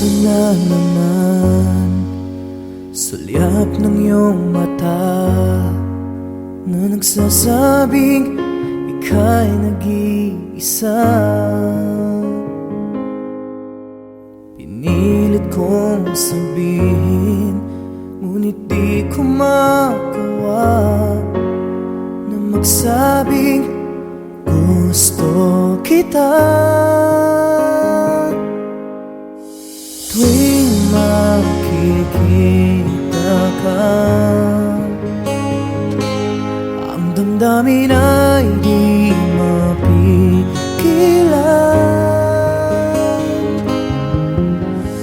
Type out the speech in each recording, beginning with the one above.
Ito na naman, sulyap ng iyong mata na nagsasabing ika'y nag-iisa. Pinilit kong sabihin, ngunit di ko magawa na magsabing gusto kita. Tuwing makikita ka, ang damdamin ay di mapigilan.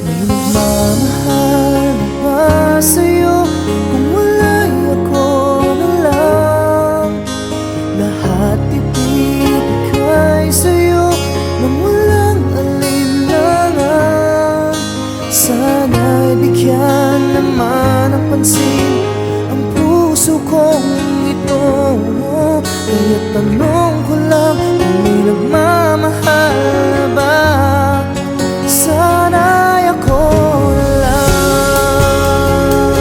May nagmamahal na ba sa'yo kung wala'y ako na lang? Lahat ibibigay sa'yo nang walang alinlangan. Sana'y bigyan naman ng pansin ang puso kong ito. Kaya tanong ko lang kung may nagmamahal na ba? Sana'y ako na lang.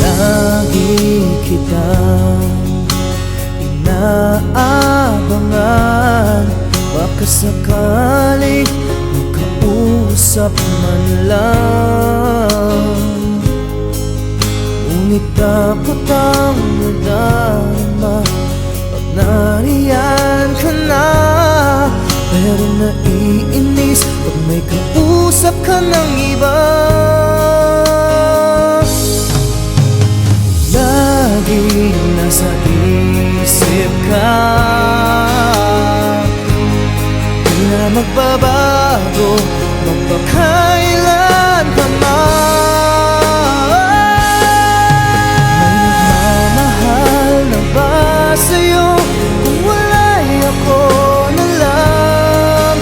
Lagi kitang inaabangan, baka sakaling magkausap man lang. Ngunit takot ang nadama pag nariyan ka na. Pero naiinis pag may kausap ka ng iba. Laging nasa isip ka, di na magbabago magpakailan pa man. May nagmamahal na ba sa'yo kung wala'y ako na lang?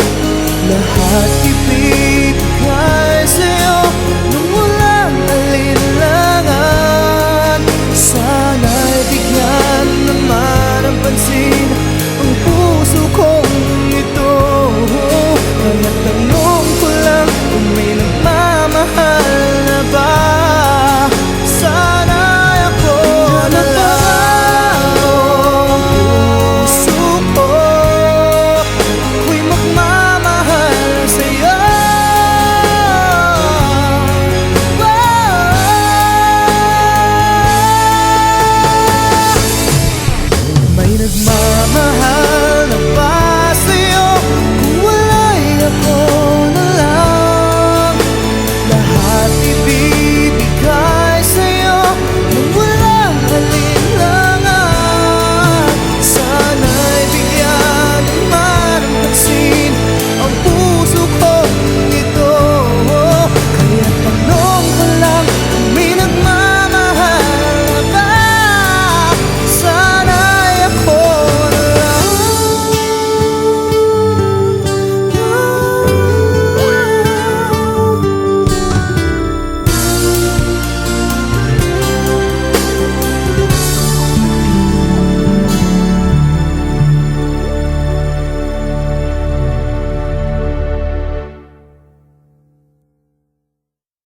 Lahat ibibigay sa'yo nung walang alinlangan. Sana'y bigyan naman ng pansin ang puso kong ito. Kaya tanong ko lang kung may nagmamahal na ba? Sana'y ako na lang. Puso ko, ako'y magmamahal sa'yo. May nagmamahal